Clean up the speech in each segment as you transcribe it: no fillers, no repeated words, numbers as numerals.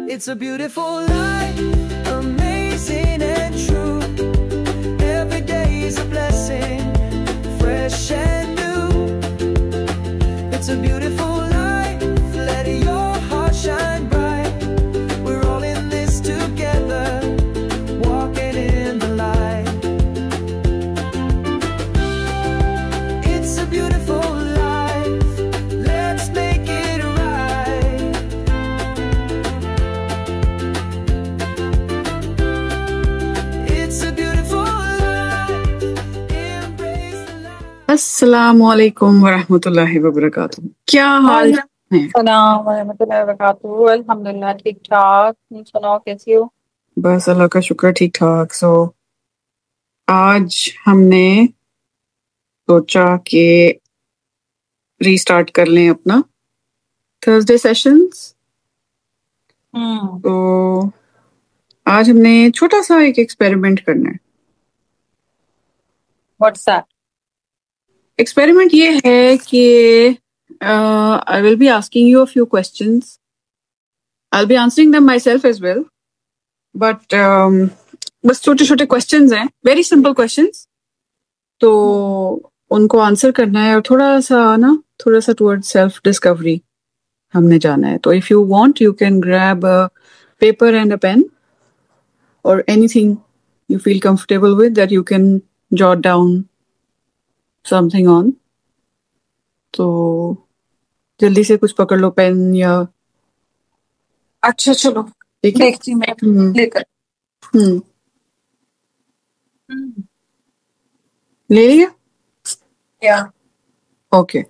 It's a beautiful life, amazing and true. Every day is a blessing, fresh and new. It's a beautiful life, let your heart shine bright. We're all in this together, walking in the light. It's a beautiful life, let's make it right. It's a beautiful life, embrace the light. अस्सलामुअलैकुम वरहमतुल्लाहि वबरकातुहू। क्या हाल है? सलाम वरहमतुल्लाहि वबरकातुहू। अल्हम्दुलिल्लाह ठीक ठाक। तुम सुनाओ कैसी हो? बस अल्लाह का शुक्र, ठीक ठाक। आज हमने सोचा कि रीस्टार्ट कर लें अपना थर्सडे सेशंस। तो आज हमने छोटा सा एक एक्सपेरिमेंट करना है। What's that? एक्सपेरिमेंट ये है कि I will be asking you a few questions. I will be answering them myself as well, but बस छोटे छोटे क्वेश्चंस हैं, वेरी सिंपल क्वेश्चंस। तो उनको आंसर करना है और थोड़ा सा टुवर्ड्स सेल्फ डिस्कवरी हमने जाना है। तो if you want you can grab a paper and a pen और anything you feel comfortable with that you can jot down something on. तो जल्दी से कुछ पकड़ लो, पेन या अच्छा चलो ठीक है। देखती हूँ मैं लेकर। ले लिया? या Okay.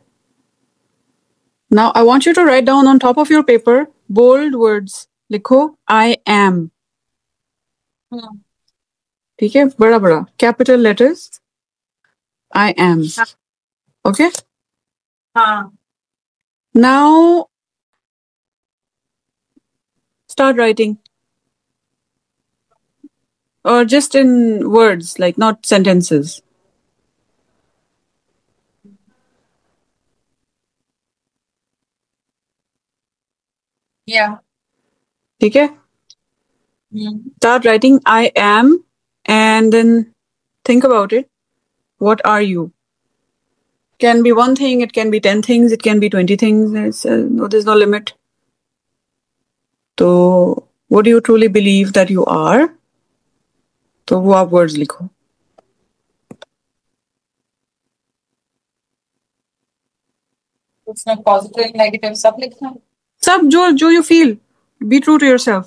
Now I want you to write down on top of your paper bold words. लिखो I am. ठीक है, बड़ा बड़ा capital letters I am. Okay? हाँ Now start writing. Or just in words, like not sentences. या ठीक है? Start writing I am and then think about it. What are you? Can be one thing, it can be 10 things, it can be 20 things. There's no limit. So, what do you truly believe that you are? तो वो आप words लिखो। उसमें positive negative सब लिखना है। सब जो you feel. Be true to yourself.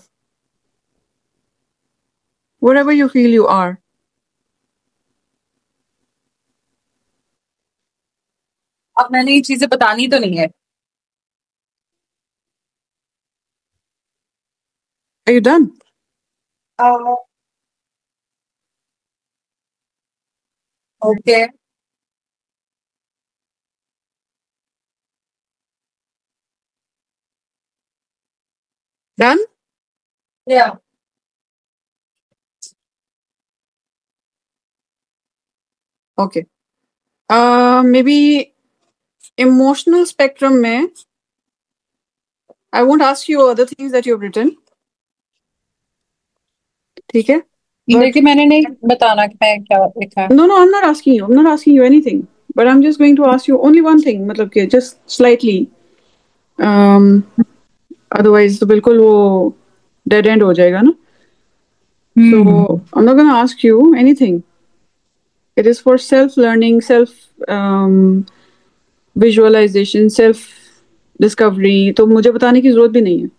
Whatever you feel you are. अब मैंने ये चीजें बतानी तो नहीं है। Are you done? Okay Done? या Okay. Maybe emotional spectrum में I won't ask you other things that you've written. ठीक है? देखिए मैंने नहीं बताना कि मैं क्या लिखा है। No, I'm not asking you. I'm not asking you anything. But I'm just going to ask you only one thing. मतलब कि just slightly. Otherwise तो बिल्कुल वो dead end हो जाएगा ना? So I'm not going to ask you anything. It is for self-learning, visualization, self-discovery. तो मुझे बताने की जरूरत भी नहीं है.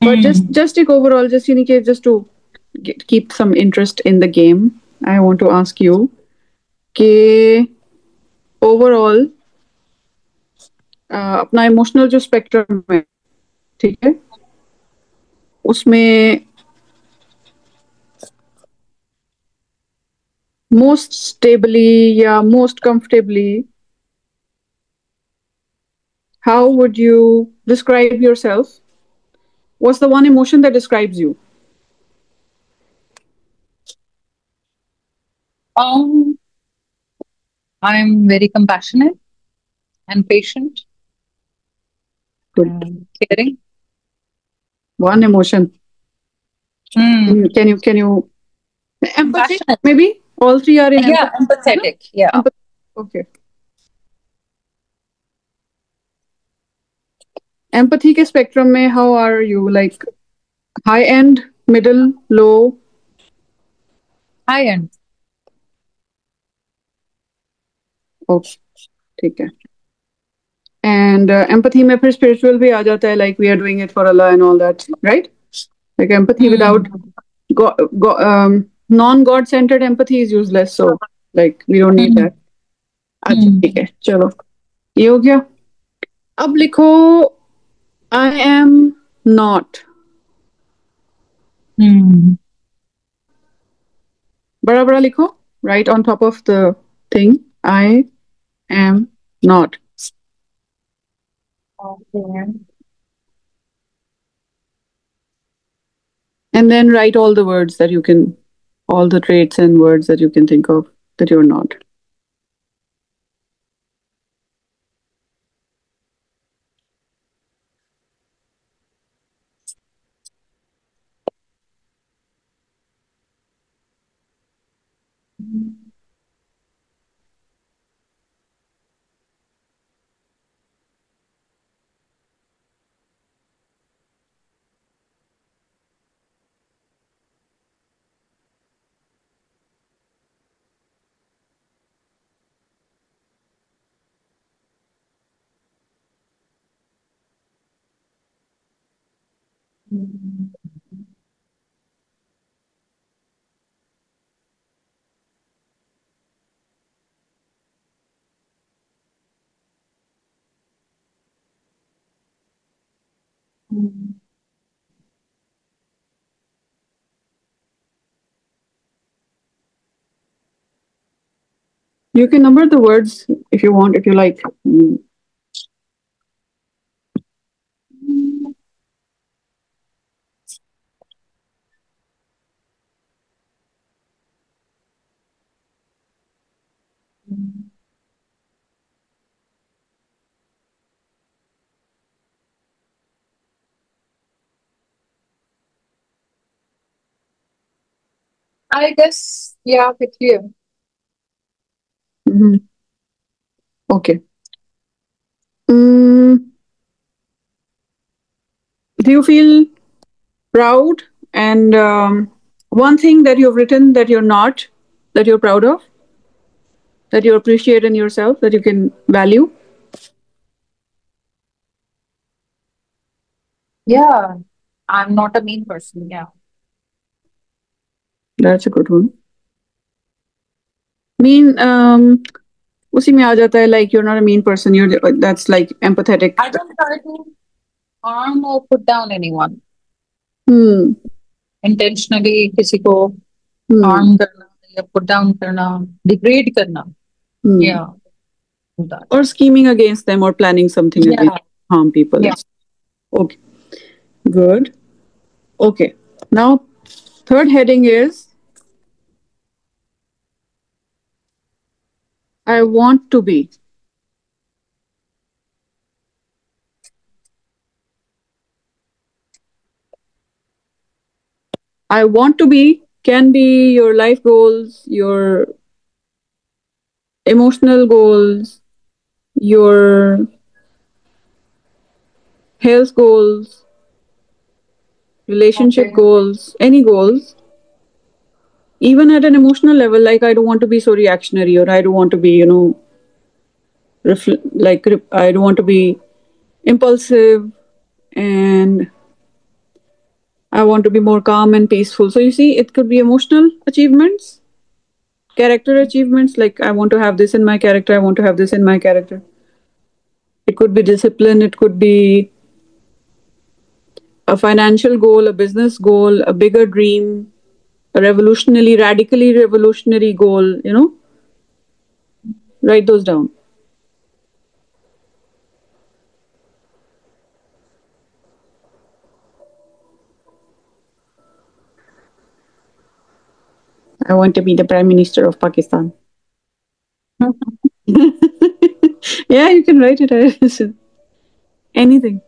But just take overall, just to keep some interest in the game, I want to ask you कि overall अपना इमोशनल जो स्पेक्ट्रम है, ठीक है, उसमें मोस्ट स्टेबली या most comfortably how would you describe yourself? What's the one emotion that describes you? I'm very compassionate and patient Good. and caring. One emotion. Hmm. Can you empathy? Compassionate. Maybe all three are in Yeah, empathy. No? empathetic. Yeah. Empathy. Okay. Empathy के spectrum में how are you? Like high end, middle, low? High end. Okay, ठीक है. And empathy में फिर spiritual भी आ जाता है, like we are doing it for Allah and all that, right? Like empathy Hmm. without non-God centered empathy is useless. So like we don't need Hmm. that. अच्छा Hmm. ठीक है, चलो ये हो गया. अब लिखो I am not. Hmm. बड़ा बड़ा लिखो, right on top of the thing. I am not. Okay. And then write all the words that you can, all the traits and words that you can think of that you're not. You can number the words if you want, if you like. I guess, yeah, with you. Mhm. Okay. Mm, do you feel proud? And one thing that you've written that you're not, that you're proud of, that you appreciate in yourself, that you can value? Yeah, I'm not a mean person. Yeah. That's a good one. Mean, उसी में आ जाता है, like you're not a mean person. You're that's like empathetic. I don't try to harm or put down anyone. Hmm. Intentionally किसी को Hmm. harm करना या put down करना, degrade करना. Hmm. Yeah, do that. Or scheming against them or planning something against Yeah, harm people. yeah. Okay. Good. Okay. Now, third heading is I want to be. I want to be can be your life goals, your emotional goals, your health goals, relationship Okay. goals, any goals. Even at an emotional level, like I don't want to be so reactionary, or I don't want to be, I don't want to be impulsive, and I want to be more calm and peaceful. So you see, it could be emotional achievements, character achievements, like I want to have this in my character, I want to have this in my character. It could be discipline, it could be a financial goal, a business goal, a bigger dream, a radically revolutionary goal, write those down. I want to be the Prime Minister of Pakistan. Yeah, you can write it. Anything.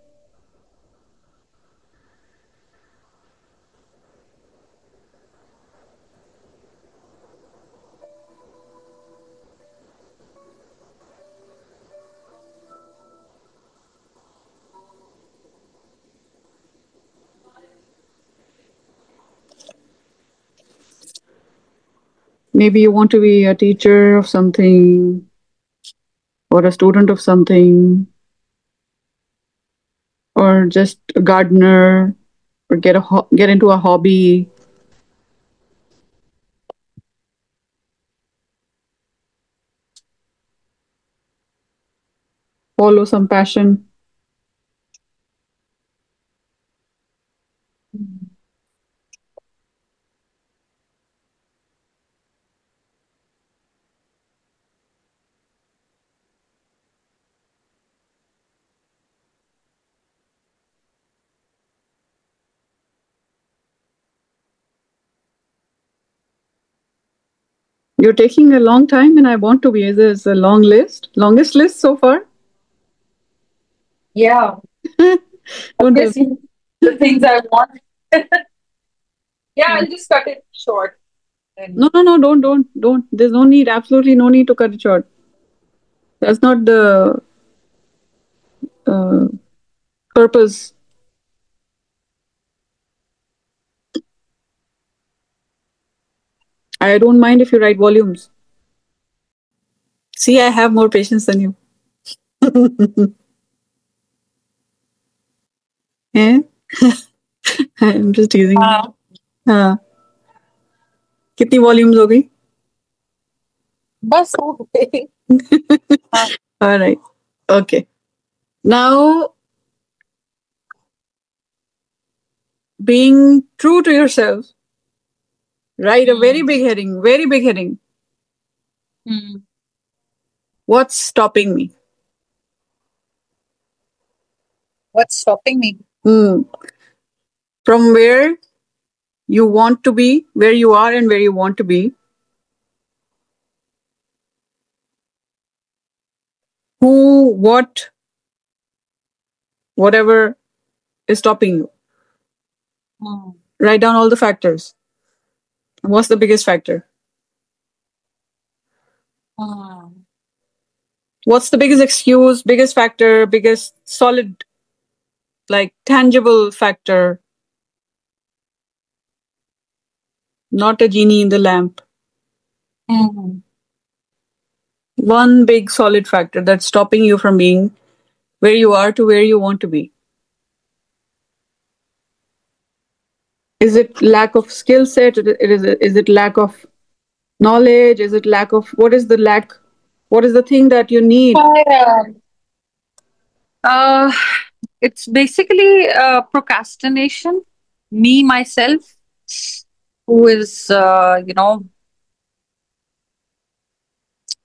Maybe you want to be a teacher of something or a student of something or just a gardener or get into a hobby, follow some passion. Mm. You're taking a long time and I want to be. There's a long list. Longest list so far? Yeah, Don't tell obviously the things I want. Yeah, I'll just cut it short. No, And no, no, don't. There's no need, absolutely no need to cut it short. That's not the uh, purpose. I don't mind if you write volumes. See, I have more patience than you. Eh? I'm just teasing you. uh, हाँ, कितनी volumes हो गई? bus ho gayi. All right. Okay. Now, being true to yourself, write a very Hmm. big heading, very big heading. Hmm. What's stopping me? What's stopping me? Hmm. From where you want to be, where you are, and where you want to be. Who, what, whatever is stopping you. Hmm. Write down all the factors. What's the biggest factor? Hmm. What's the biggest excuse, biggest factor, biggest solid, like tangible factor, not a genie in the lamp? Hmm. One big solid factor that's stopping you from being where you are to where you want to be. Is it lack of skill set? Is it lack of knowledge? Is it lack of what is the lack? What is the thing that you need? I, uh, it's basically procrastination. Me, myself, who is,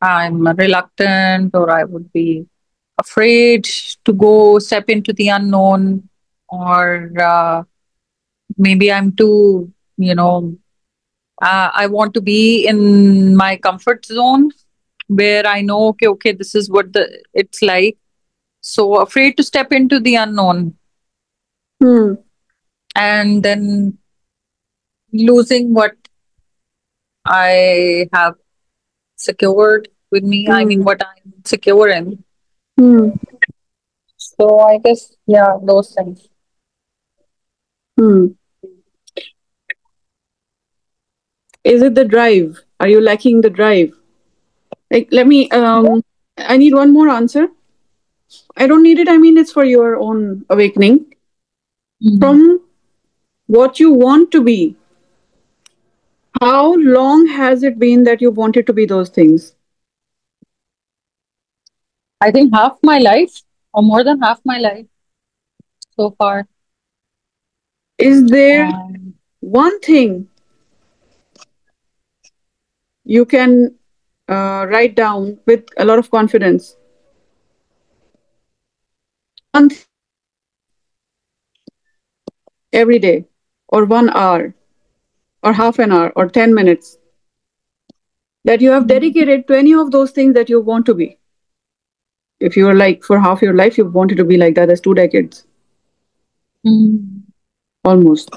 I'm reluctant or I would be afraid to go step into the unknown, or maybe I'm too, I want to be in my comfort zone where I know, okay, this is what it's like. So afraid to step into the unknown Hmm. and then losing what I have secured with me. I mean, Hmm. what I'm secure in. Hmm. So I guess, yeah, those things. Hmm. Is it the drive? Are you lacking the drive? Like, let me. I need one more answer. I don't need it. I mean, it's for your own awakening. Mm. From what you want to be, how long has it been that you wanted to be those things? I think half my life, or more than half my life so far. Is there Um, one thing you can write down with a lot of confidence? One every day, or 1 hour, or half an hour, or 10 minutes that you have dedicated to any of those things that you want to be. If you are like for half your life, you wanted to be like that, that's 2 decades mm, almost.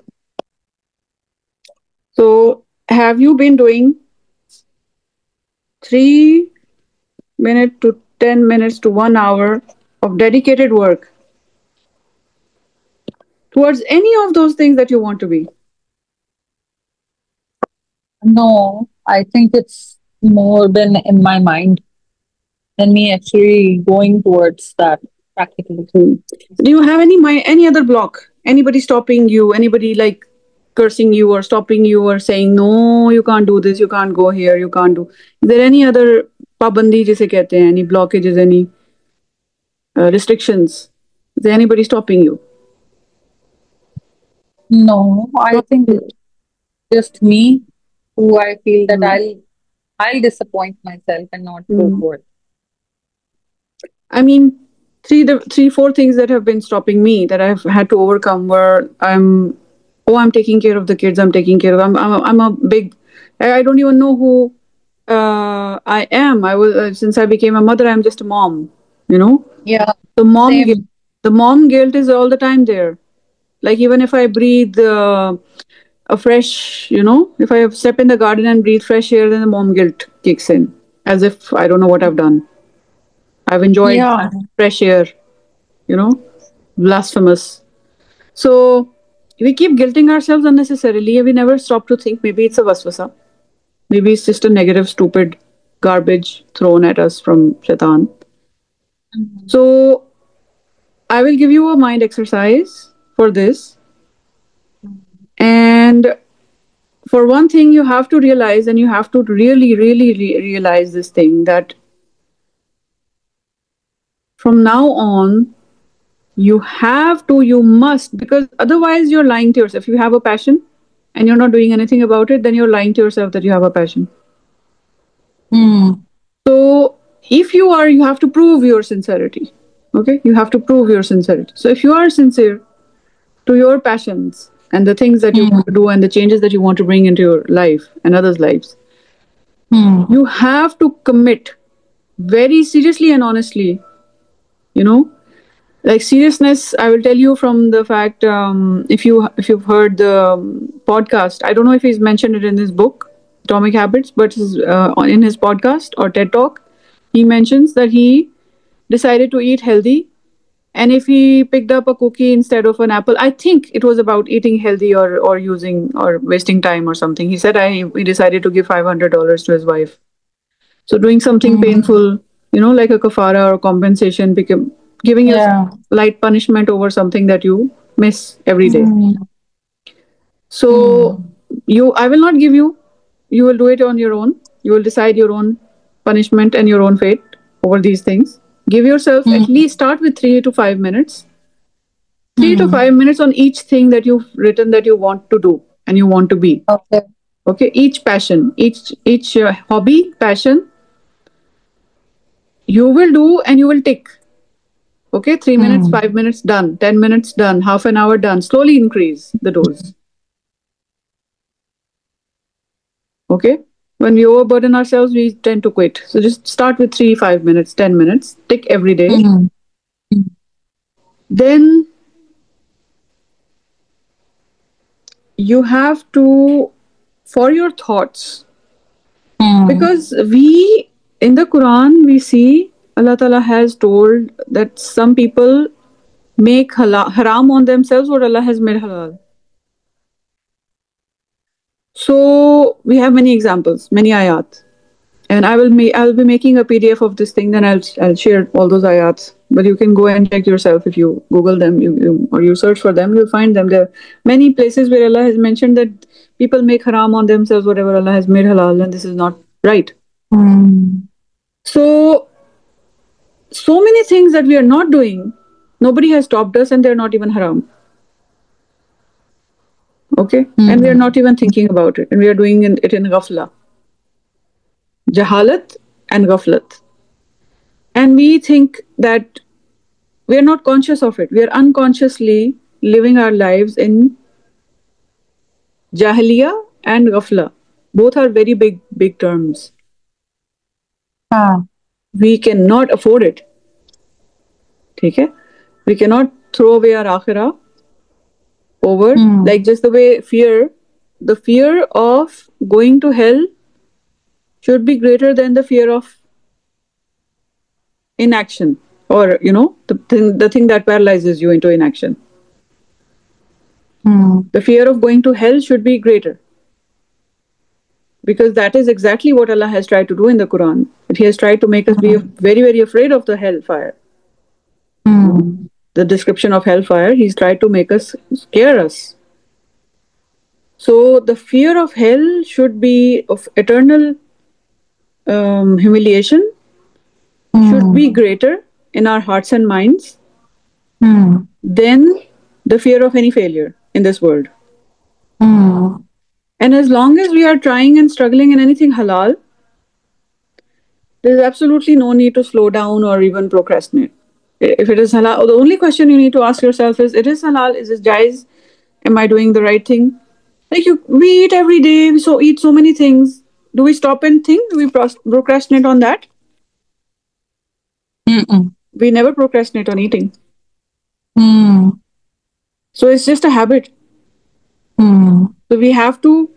So, have you been doing 3 minutes to 10 minutes to 1 hour of dedicated work towards any of those things that you want to be? No, I think it's more been in my mind than me actually going towards that practically. Hmm. Do you have any other block? Anybody stopping you? Anybody like cursing you or stopping you or saying no, you can't do this, you can't go here, you can't do? Is there any other pabandi जिसे कहते हैं? Any blockages? Any restrictions? Is there anybody stopping you? No, I think it's just me who I feel that Hmm. I'll disappoint myself and not go Hmm. for it. I mean, three, four things that have been stopping me that I've had to overcome were I'm taking care of the kids. I'm taking care of. I'm a big. I don't even know who I am. I was since I became a mother. I'm just a mom. You know, Yeah, the mom guilt. same. The mom guilt is all the time there. Like even if I breathe a fresh, if I step in the garden and breathe fresh air, then the mom guilt kicks in, as if I don't know what I've done. I've enjoyed Yeah. fresh air, you know, blasphemous. So we keep guilting ourselves unnecessarily. We never stop to think maybe it's a vasvasa. Maybe it's just a negative, stupid garbage thrown at us from Shaitan. Mhm. So I will give you a mind exercise for this. And for one thing, you have to realize, and you have to really, really realize this thing that from now on, you must, because otherwise you're lying to yourself. If you have a passion and you're not doing anything about it, then you're lying to yourself that you have a passion. Mm. So if you are, you have to prove your sincerity. Okay? You have to prove your sincerity. So if you are sincere to your passions and the things that you want to Mm. do and the changes that you want to bring into your life and others' lives, Mm. you have to commit very seriously and honestly, you know, like seriousness. I will tell you from the fact, if you've heard the podcast, I don't know if he's mentioned it in his book Atomic Habits, but in his podcast or TED Talk, he mentions that he decided to eat healthy, and if he picked up a cookie instead of an apple, I think it was about eating healthy or using or wasting time or something. He said he decided to give $500 to his wife. So doing something Mm. painful, like a kafara or compensation, giving yourself Yeah. light punishment over something that you miss every day. Mm. So Mm. I will not give you. You will do it on your own. You will decide your own punishment and your own fate over these things. Give yourself at Mm. least start with 3 to 5 minutes. 3 to 5 Mm. minutes on each thing that you've written that you want to do and you want to be. Okay. Okay, each passion, each hobby, passion, you will do and you will tick. Okay, 3 minutes, Mm. 5 minutes done, 10 minutes done, half an hour done. Slowly increase the dose. Okay, when we overburden ourselves, we tend to quit. So just start with 3, 5 minutes, 10 minutes, tick every day. Mm. Mm. Then you have to, for your thoughts, Mm. because in the Quran we see Allah Ta'ala has told that some people make haram on themselves what Allah has made halal. So we have many examples, many ayat, and I'll be making a PDF of this thing. Then I'll share all those ayats. But you can go and check yourself if you Google them, or you search for them, you'll find them. There are many places where Allah has mentioned that people make haram on themselves whatever Allah has made halal, and this is not right. Mm. So many things that we are not doing, nobody has stopped us, and they're not even haram. Okay, and we are Mm. not even thinking about it, and we are doing it in ghafla, jahalat, and ghaflat. And we think that we are not conscious of it. We are unconsciously living our lives in jahiliya and ghafla. Both are very big terms. Ah. We cannot afford it. Okay? We cannot throw away our akhirah over, Mm. like just the way the fear of going to hell should be greater than the fear of inaction, or the thing that paralyzes you into inaction. Mm. The fear of going to hell should be greater. because that is exactly what Allah has tried to do in the Quran. He has tried to make us be very, very afraid of the hellfire. The description of hellfire, He's tried to make us scare us. So the fear of hell should be of eternal humiliation, should be greater in our hearts and minds than the fear of any failure in this world. And as long as we are trying and struggling in anything halal, there's absolutely no need to slow down or even procrastinate. If it is halal, the only question you need to ask yourself is, it is halal, is it jaiz? Am I doing the right thing? Like we eat every day, we eat so many things. Do we stop and think? Do we procrastinate on that? We never procrastinate on eating. So it's just a habit. So we have to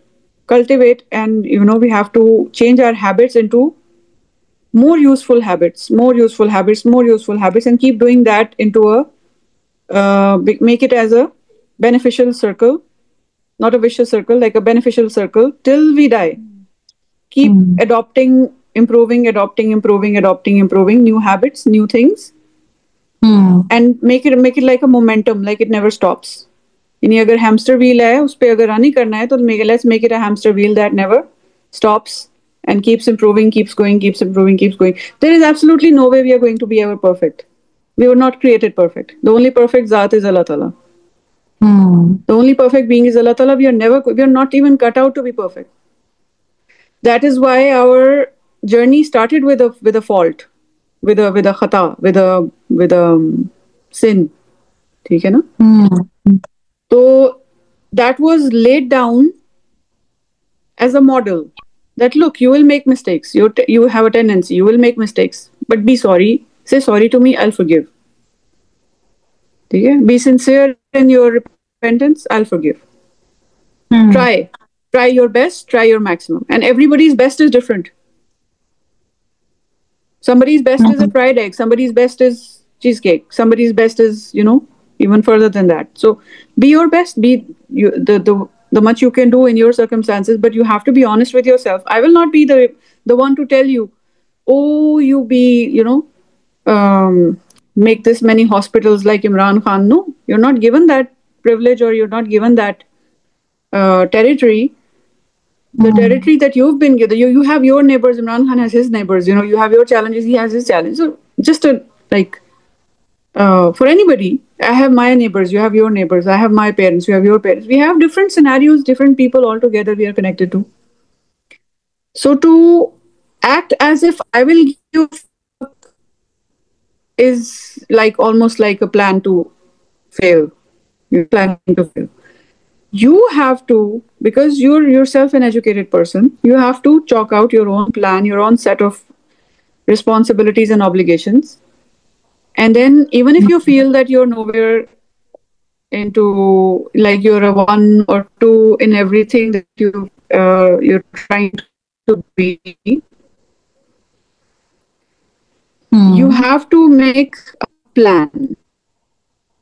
cultivate, and we have to change our habits into more useful habits, and keep doing that into make it as a beneficial circle, not a vicious circle, like a beneficial circle till we die. Keep adopting, improving new habits, new things, and make it like a momentum, like it never stops. यानी अगर hamster wheel है, उस पे अगर run ही करना है, तो let's make it a hamster wheel that never stops and keeps improving, keeps going. There is absolutely no way we are going to be ever perfect. We were not created perfect. The only perfect Zat is Allah Ta'ala. The only perfect being is Allah Ta'ala. We are not even cut out to be perfect. That is why our journey started with a fault, with a khata, with a sin. ठीक है ना? So that was laid down as a model that, look, you will make mistakes. You have a tendency, you will make mistakes, but be sorry. Say sorry to me, I'll forgive. Okay? Be sincere in your repentance, I'll forgive. Try your best, try your maximum. And everybody's best is different. Somebody's best is a fried egg. Somebody's best is cheesecake. Somebody's best is, even further than that. So be your best, be the much you can do in your circumstances, but you have to be honest with yourself. I will not be the one to tell you, oh, you be, make this many hospitals like Imran Khan. No, you're not given that privilege, or you're not given that territory. The territory that you've been given, you have your neighbors, Imran Khan has his neighbors, you have your challenges, he has his challenges. So just for anybody, I have my neighbors, you have your neighbors, I have my parents, you have your parents. We have different scenarios, different people altogether we are connected to. So to act as if I will give you is almost like a plan to fail. You're planning to fail. You have to, because you're yourself an educated person, you have to chalk out your own plan, your own set of responsibilities and obligations. And then even if you feel that you're nowhere into, you're a 1 or 2 in everything that you're trying to be, you have to make a plan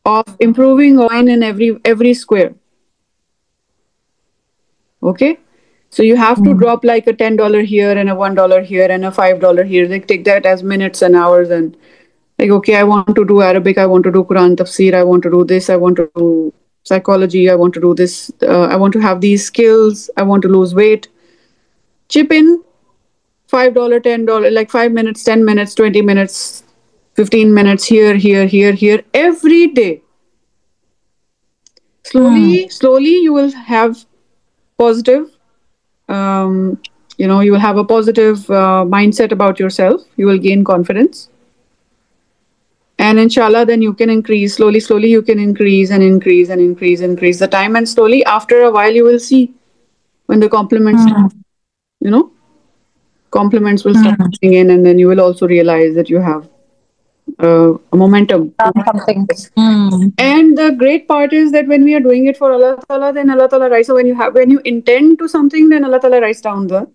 of improving in every square. Okay, so you have to drop like a $10 here and a $1 here and a $5 here. Take that as minutes and hours, and okay, I want to do Arabic, I want to do Quran tafsir, I want to do this, I want to do psychology, I want to do this, I want to have these skills, I want to lose weight. Chip in $5, $10, like 5 minutes, 10 minutes, 20 minutes, 15 minutes here, every day. Slowly you will have positive, you will have a positive mindset about yourself. You will gain confidence. And inshallah, then you can increase. Slowly you can increase the time. And slowly, after a while, you will see when the compliments, compliments will start coming in. And then you will also realize that you have a momentum. Something. And the great part is that when we are doing it for Allah Ta'ala, then Allah Ta'ala writes. So when you intend to something, then Allah Ta'ala writes down the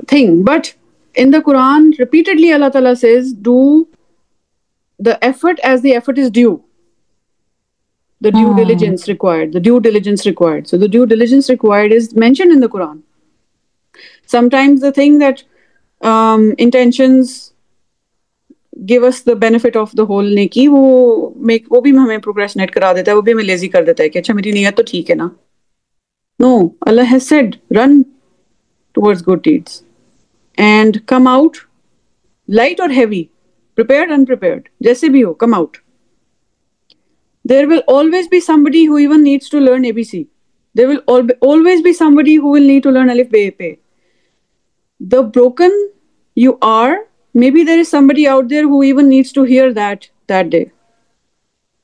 thing. But in the Quran, repeatedly Allah Ta'ala says, do the effort as the effort is due. The due diligence required. The due diligence required. So the due diligence required is mentioned in the Quran. Sometimes the thing that intentions give us the benefit of the whole नेकी वो भी हमें procrastinate करा देता है, वो भी हमें lazy कर देता है कि अच्छा मेरी नीयत तो ठीक है ना. No, Allah has said, run towards good deeds and come out light or heavy, prepared, unprepared. जैसे भी हो, come out. There will always be somebody who even needs to learn ABC. There will always be somebody who will need to learn Alif, Be, Pe. The broken you are, maybe there is somebody out there who even needs to hear that day.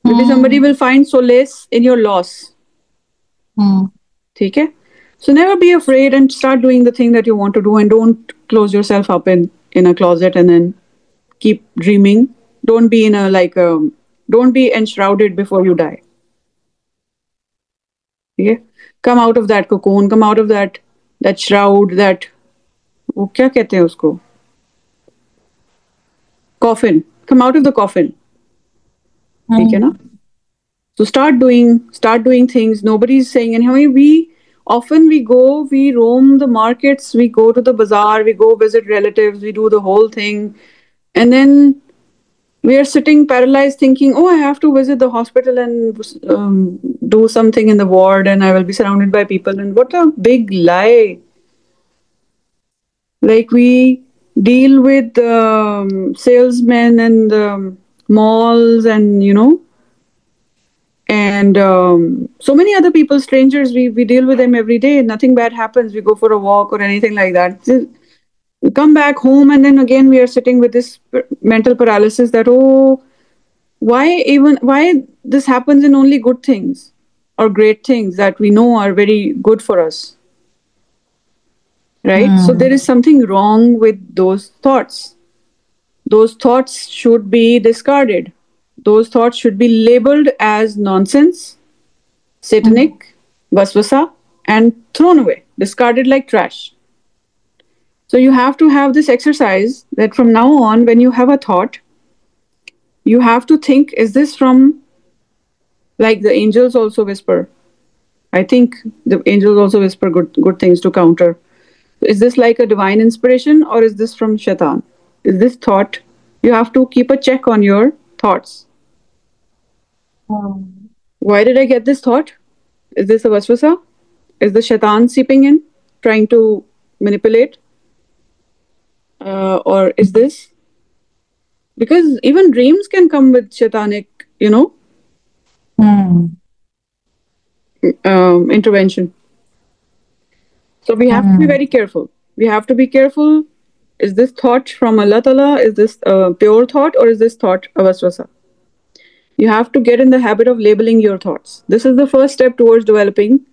Maybe somebody will find solace in your loss. Okay? So never be afraid and start doing the thing that you want to do, and don't close yourself up in a closet and then keep dreaming. Don't be don't be enshrouded before you die. Okay? Come out of that cocoon, come out of that shroud, that वो क्या कहते हैं उसको? Coffin. Come out of the coffin. ठीक है ना? So start doing things. Nobody's saying anything. We roam the markets, we go to the bazaar, we go visit relatives, we do the whole thing. And then we are sitting paralyzed thinking, oh, I have to visit the hospital and do something in the ward and I will be surrounded by people. And what a big lie. Like we deal with salesmen and malls and, and so many other people, strangers, we deal with them every day. Nothing bad happens. We go for a walk or anything like that. We come back home and then again we are sitting with this mental paralysis that, oh, why this happens in only good things or great things that we know are very good for us. Right? So there is something wrong with those thoughts. Those thoughts should be discarded. Those thoughts should be labeled as nonsense, satanic, waswasa, and thrown away, discarded like trash. So you have to have this exercise that from now on, when you have a thought, you have to think, is this from, like the angels also whisper. I think the angels also whisper good things to counter. Is this like a divine inspiration or is this from Shaitan? Is this thought? You have to keep a check on your thoughts. Why did I get this thought? Is this a waswasa? Is the Shaitan seeping in, trying to manipulate? Or is this? Because even dreams can come with Shaitanic, intervention. So we have to be very careful. We have to be careful. Is this thought from Allah Ta'ala? Is this a pure thought or is this thought a waswasa? You have to get in the habit of labeling your thoughts. This is the first step towards developing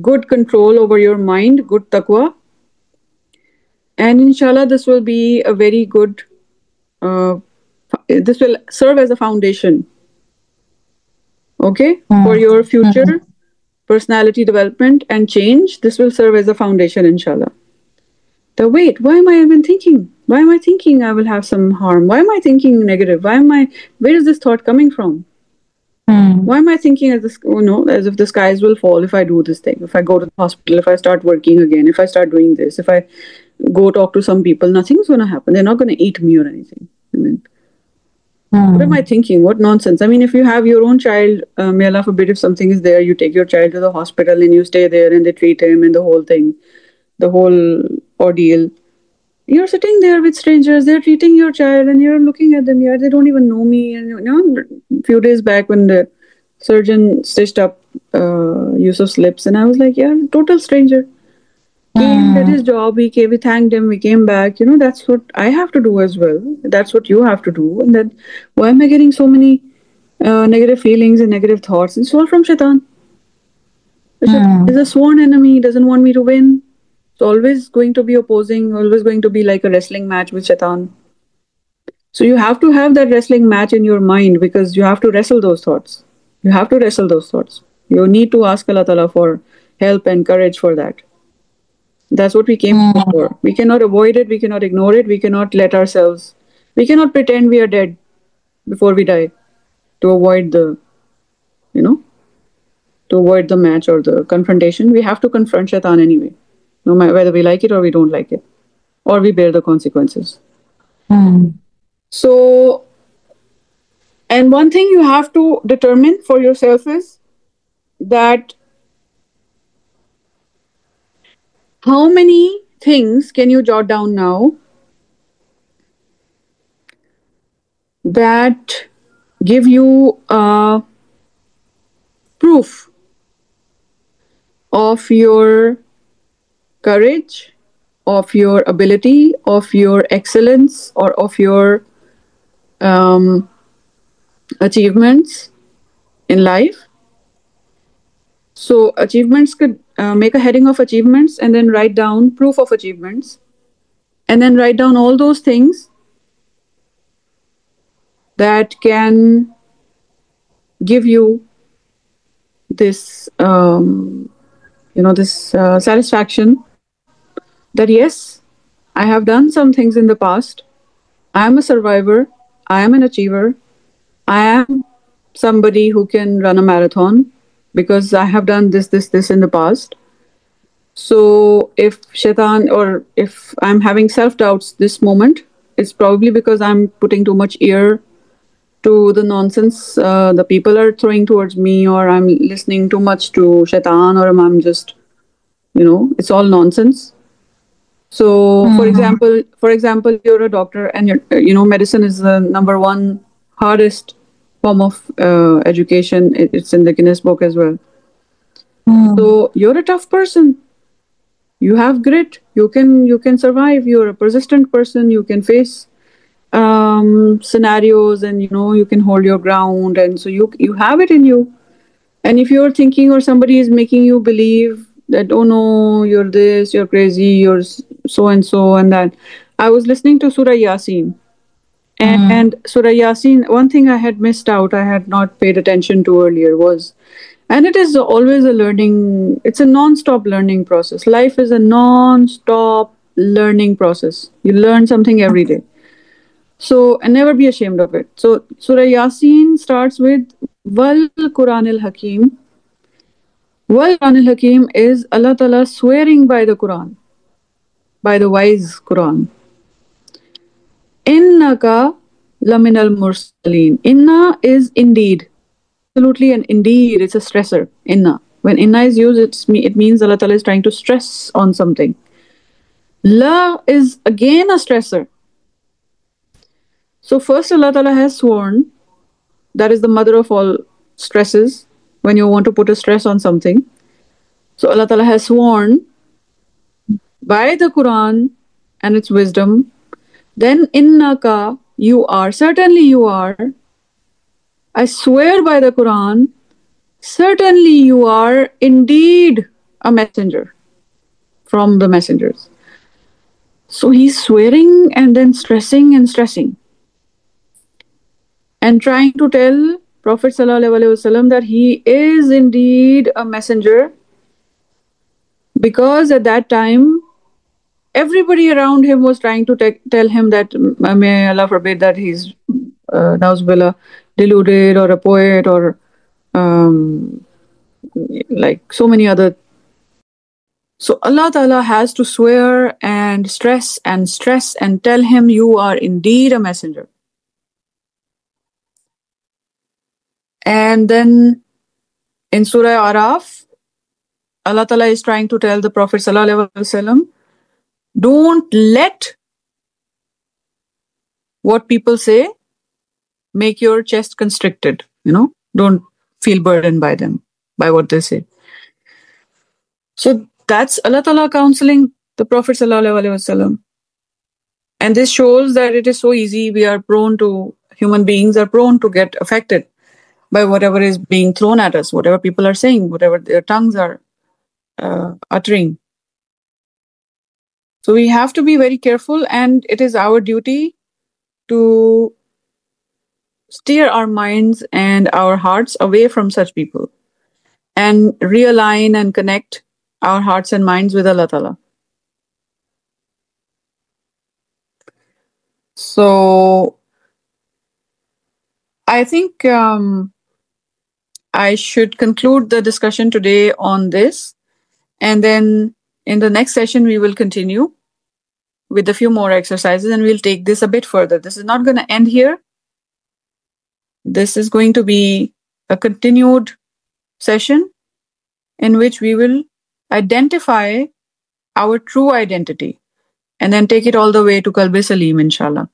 good control over your mind, good taqwa. And inshallah, this will be a very good, this will serve as a foundation, okay, for your future personality development and change. This will serve as a foundation, inshallah. Wait, why am I even thinking? Why am I thinking I will have some harm? Why am I thinking negative? Where is this thought coming from? Why am I thinking as if the skies will fall if I do this thing, if I go to the hospital, if I start working again, if I start doing this, if I go talk to some people, nothing's going to happen. They're not going to eat me or anything. I mean, what am I thinking? What nonsense. I mean, if you have your own child, may Allah forbid, if something is there, you take your child to the hospital and you stay there and they treat him and the whole thing, the whole ordeal. You're sitting there with strangers, they're treating your child and you're looking at them, they don't even know me. And a few days back when the surgeon stitched up Yusuf's lips, and I was like, yeah, total stranger. He did his job, we thanked him, we came back. That's what I have to do as well. That's what you have to do. And then why am I getting so many negative feelings and negative thoughts? It's all from Shaitan. Shaitan is a sworn enemy, he doesn't want me to win. It's always going to be opposing, always going to be like a wrestling match with Shaitan. So you have to have that wrestling match in your mind because you have to wrestle those thoughts. You have to wrestle those thoughts. You need to ask Allah Ta'ala for help and courage for that. That's what we came for. We cannot avoid it. We cannot ignore it. We cannot we cannot pretend we are dead before we die to avoid the you know, to avoid the match or the confrontation. We have to confront shaitan anyway, no matter whether we like it or we don't like it, or we bear the consequences. Mm. So, and one thing you have to determine for yourself is that how many things can you jot down now that give you proof of your courage, of your ability, of your excellence, or of your um, achievements in life. So, achievements could make a heading of achievements and then write down proof of achievements, and then write down all those things that can give you this, this satisfaction that yes, I have done some things in the past. I am a survivor. I am an achiever. I am somebody who can run a marathon because I have done this in the past. So if shaitan or if I'm having self doubts this moment, it's probably because I'm putting too much ear to the nonsense the people are throwing towards me, or I'm listening too much to shaitan, or I'm just, it's all nonsense. So, Mm. for example, you're a doctor, and medicine is the number one hardest form of education. It's in the Guinness Book as well. Mm. So you're a tough person. You have grit. You can survive. You're a persistent person. You can face scenarios, and you can hold your ground. And so you have it in you. And if you're thinking, or somebody is making you believe that, oh no, you're this, you're crazy, you're so and so and that. I was listening to Surah Yasin. Mm. And Surah Yasin, one thing I had missed out, I had not paid attention to earlier was, and it is always a learning, it's a non stop learning process. Life is a non stop learning process. You learn something every day. So, and never be ashamed of it. So, Surah Yasin starts with Wal Quran al Hakim. Wal Quran al Hakim is Allah Ta'ala swearing by the Quran, by the wise Quran. Innaka laminal mursaleen. Inna is indeed. Absolutely, and indeed, it's a stressor. Inna. When inna is used, it means Allah Ta'ala is trying to stress on something. La is again a stressor. So first Allah Ta'ala has sworn, that is the mother of all stresses, when you want to put a stress on something. So Allah Ta'ala has sworn by the Quran and its wisdom. Then innaka, you are, certainly you are. I swear by the Quran, certainly you are indeed a messenger from the messengers. So he's swearing and then stressing and stressing and trying to tell Prophet ﷺ that he is indeed a messenger, because at that time everybody around him was trying to tell him that, may Allah forbid, that he's Nauzubillah, deluded, or a poet, or um, like so many other. So Allah Ta'ala has to swear and stress and tell him, you are indeed a messenger. And then in Surah Araf, Allah Ta'ala is trying to tell the Prophet ﷺ, don't let what people say make your chest constricted. Don't feel burdened by them, by what they say. So that's Allah Ta'ala counseling the Prophet ﷺ. And this shows that it is so easy. Human beings are prone to get affected by whatever is being thrown at us, whatever people are saying, whatever their tongues are uttering. So we have to be very careful, and it is our duty to steer our minds and our hearts away from such people and realign and connect our hearts and minds with Allah Ta'ala. So I think I should conclude the discussion today on this. And then in the next session, we will continue with a few more exercises and we'll take this a bit further. This is not going to end here. This is going to be a continued session in which we will identify our true identity and then take it all the way to Qalb Salim, inshallah.